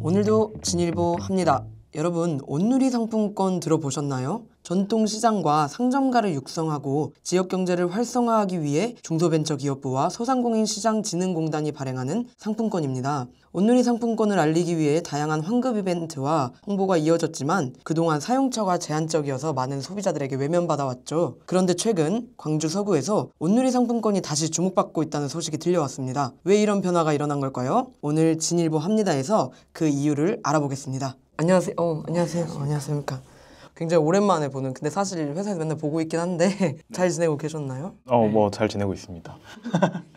오늘도 진일보 합니다. 여러분, 온누리 상품권 들어보셨나요? 전통시장과 상점가를 육성하고 지역경제를 활성화하기 위해 중소벤처기업부와 소상공인시장진흥공단이 발행하는 상품권입니다. 온누리 상품권을 알리기 위해 다양한 환급 이벤트와 홍보가 이어졌지만 그동안 사용처가 제한적이어서 많은 소비자들에게 외면받아왔죠. 그런데 최근 광주 서구에서 온누리 상품권이 다시 주목받고 있다는 소식이 들려왔습니다. 왜 이런 변화가 일어난 걸까요? 오늘 진일보 합니다에서 그 이유를 알아보겠습니다. 안녕하세요. 안녕하십니까. 굉장히 오랜만에 보는, 근데 사실 회사에서 맨날 보고 있긴 한데 잘 지내고 계셨나요? 뭐 잘 지내고 있습니다.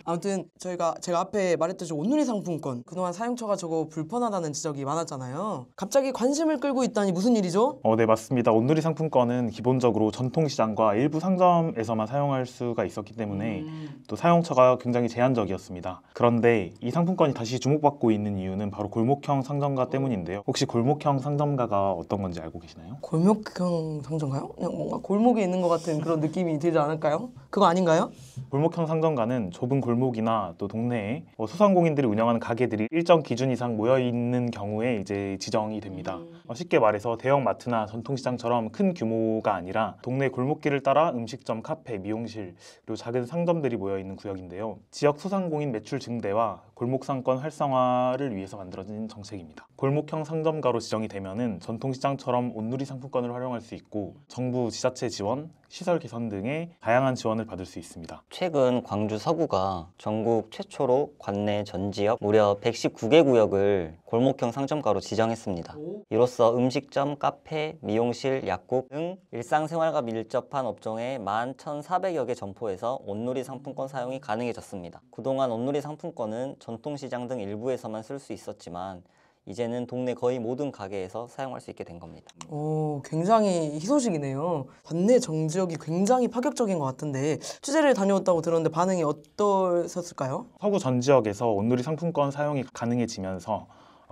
아무튼 제가 앞에 말했듯이 온누리 상품권, 그동안 사용처가 저거 불편하다는 지적이 많았잖아요. 갑자기 관심을 끌고 있다니 무슨 일이죠? 네, 맞습니다. 온누리 상품권은 기본적으로 전통시장과 일부 상점에서만 사용할 수가 있었기 때문에 또 사용처가 굉장히 제한적이었습니다. 그런데 이 상품권이 다시 주목받고 있는 이유는 바로 골목형 상점가 때문인데요. 혹시 골목형 상점가가 어떤 건지 알고 계시나요? 골목형 상점가요? 그냥 뭔가 골목에 있는 것 같은 그런 느낌이 들지 않을까요? 그거 아닌가요? 골목형 상점가는 좁은 골목이나 또 동네에 소상공인들이 운영하는 가게들이 일정 기준 이상 모여있는 경우에 이제 지정이 됩니다. 쉽게 말해서 대형 마트나 전통시장처럼 큰 규모가 아니라 동네 골목길을 따라 음식점, 카페, 미용실, 그리고 작은 상점들이 모여있는 구역인데요. 지역 소상공인 매출 증대와 골목상권 활성화를 위해서 만들어진 정책입니다. 골목형 상점가로 지정이 되면은 전통시장처럼 온누리 상품권을 활용할 수 있고 정부, 지자체 지원, 시설 개선 등의 다양한 지원을 받을 수 있습니다. 최근 광주 서구가 전국 최초로 관내 전 지역 무려 119개 구역을 골목형 상점가로 지정했습니다. 이로써 음식점, 카페, 미용실, 약국 등 일상생활과 밀접한 업종의 11,400여 개 점포에서 온누리 상품권 사용이 가능해졌습니다. 그동안 온누리 상품권은 전통시장 등 일부에서만 쓸 수 있었지만 이제는 동네 거의 모든 가게에서 사용할 수 있게 된 겁니다. 굉장히 희소식이네요. 관내 정지역이 굉장히 파격적인 것 같은데 취재를 다녀왔다고 들었는데 반응이 어떠셨을까요? 서구 전 지역에서 온누리 상품권 사용이 가능해지면서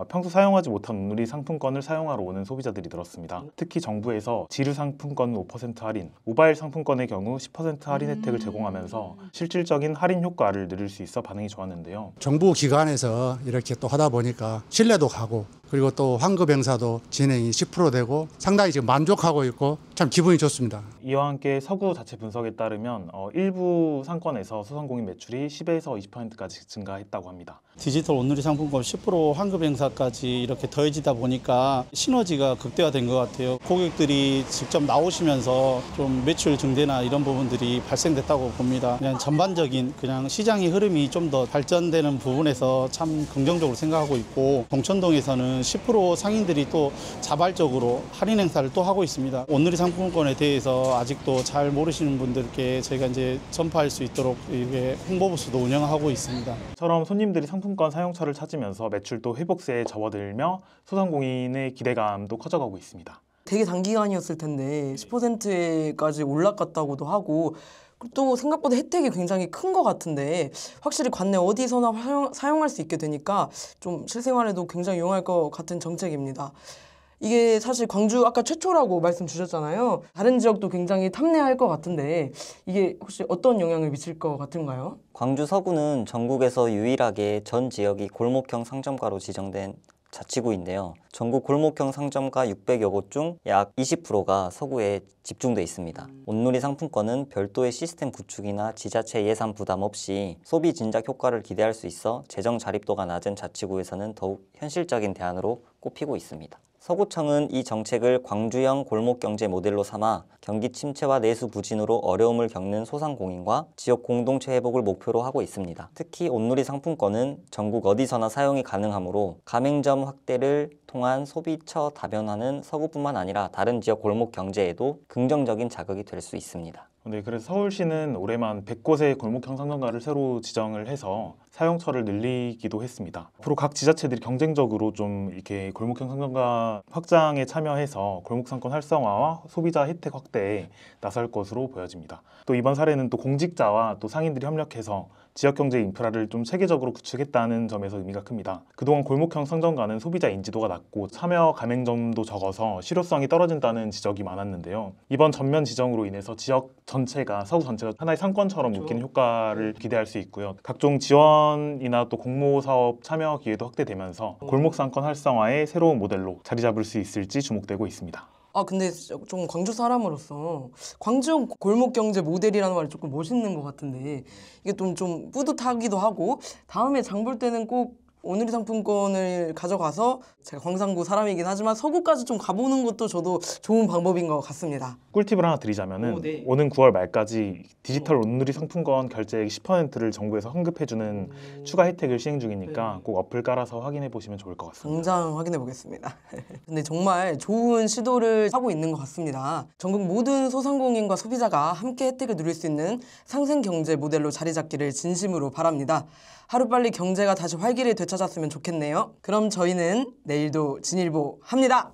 평소 사용하지 못한 온누리 상품권을 사용하러 오는 소비자들이 늘었습니다. 특히 정부에서 지르 상품권 5% 할인, 모바일 상품권의 경우 10% 할인 혜택을 제공하면서 실질적인 할인 효과를 누릴 수 있어 반응이 좋았는데요. 정부 기관에서 이렇게 또 하다 보니까 신뢰도 가고 그리고 또 환급 행사도 진행이 10% 되고 상당히 지금 만족하고 있고 참 기분이 좋습니다. 이와 함께 서구 자체 분석에 따르면 일부 상권에서 소상공인 매출이 10에서 20%까지 증가했다고 합니다. 디지털 온누리 상품권 10% 환급 행사까지 이렇게 더해지다 보니까 시너지가 극대화된 것 같아요. 고객들이 직접 나오시면서 좀 매출 증대나 이런 부분들이 발생됐다고 봅니다. 그냥 전반적인 그냥 시장의 흐름이 좀 더 발전되는 부분에서 참 긍정적으로 생각하고 있고 동천동에서는 10% 상인들이 또 자발적으로 할인 행사를 또 하고 있습니다. 온누리 상품권에 대해서 아직도 잘 모르시는 분들께 저희가 이제 전파할 수 있도록 이렇게 홍보부스도 운영하고 있습니다. 처럼 손님들이 상품권 사용처를 찾으면서 매출도 회복세에 접어들며 소상공인의 기대감도 커져가고 있습니다. 되게 단기간이었을 텐데 10%까지 올라갔다고도 하고 또 생각보다 혜택이 굉장히 큰 것 같은데 확실히 관내 어디서나 사용할 수 있게 되니까 좀 실생활에도 굉장히 유용할 것 같은 정책입니다. 이게 사실 광주 아까 최초라고 말씀 주셨잖아요. 다른 지역도 굉장히 탐내할 것 같은데 이게 혹시 어떤 영향을 미칠 것 같은가요? 광주 서구는 전국에서 유일하게 전 지역이 골목형 상점가로 지정된 자치구인데요. 전국 골목형 상점가 600여 곳 중 약 20%가 서구에 집중돼 있습니다. 온누리 상품권은 별도의 시스템 구축이나 지자체 예산 부담 없이 소비 진작 효과를 기대할 수 있어 재정 자립도가 낮은 자치구에서는 더욱 현실적인 대안으로 꼽히고 있습니다. 서구청은 이 정책을 광주형 골목경제 모델로 삼아 경기 침체와 내수 부진으로 어려움을 겪는 소상공인과 지역 공동체 회복을 목표로 하고 있습니다. 특히 온누리 상품권은 전국 어디서나 사용이 가능하므로 가맹점 확대를 통한 소비처 다변화는 서구뿐만 아니라 다른 지역 골목 경제에도 긍정적인 자극이 될 수 있습니다. 네, 그래서 서울시는 올해만 100곳의 골목형 상점가를 새로 지정을 해서 사용처를 늘리기도 했습니다. 앞으로 각 지자체들이 경쟁적으로 좀 이렇게 골목형 상점가 확장에 참여해서 골목상권 활성화와 소비자 혜택 확대에 나설 것으로 보여집니다. 또 이번 사례는 또 공직자와 또 상인들이 협력해서 지역경제 인프라를 좀 체계적으로 구축했다는 점에서 의미가 큽니다. 그동안 골목형 상점가는 소비자 인지도가 낮고 참여 가맹점도 적어서 실효성이 떨어진다는 지적이 많았는데요. 이번 전면 지정으로 인해서 지역 전체가, 서구 전체가 하나의 상권처럼 묶이는 효과를 기대할 수 있고요. 각종 지원 지원이나 또 공모사업 참여 기회도 확대되면서 골목상권 활성화의 새로운 모델로 자리 잡을 수 있을지 주목되고 있습니다. 아 근데 좀 광주 사람으로서 광주형 골목 경제 모델이라는 말이 조금 멋있는 것 같은데 이게 좀 뿌듯하기도 하고 다음에 장 볼 때는 꼭 오누리 상품권을 가져가서 제가 광산구 사람이긴 하지만 서구까지 좀 가보는 것도 저도 좋은 방법인 것 같습니다. 꿀팁을 하나 드리자면은 오, 네. 오는 9월 말까지 디지털 온누리 상품권 결제액 10%를 정부에서 환급해주는 추가 혜택을 시행 중이니까 네. 꼭 어플 깔아서 확인해 보시면 좋을 것 같습니다. 당장 확인해 보겠습니다. 근데 정말 좋은 시도를 하고 있는 것 같습니다. 전국 모든 소상공인과 소비자가 함께 혜택을 누릴 수 있는 상생 경제 모델로 자리 잡기를 진심으로 바랍니다. 하루빨리 경제가 다시 활기를 되찾았으면 좋겠네요. 그럼 저희는 내일도 진일보 합니다.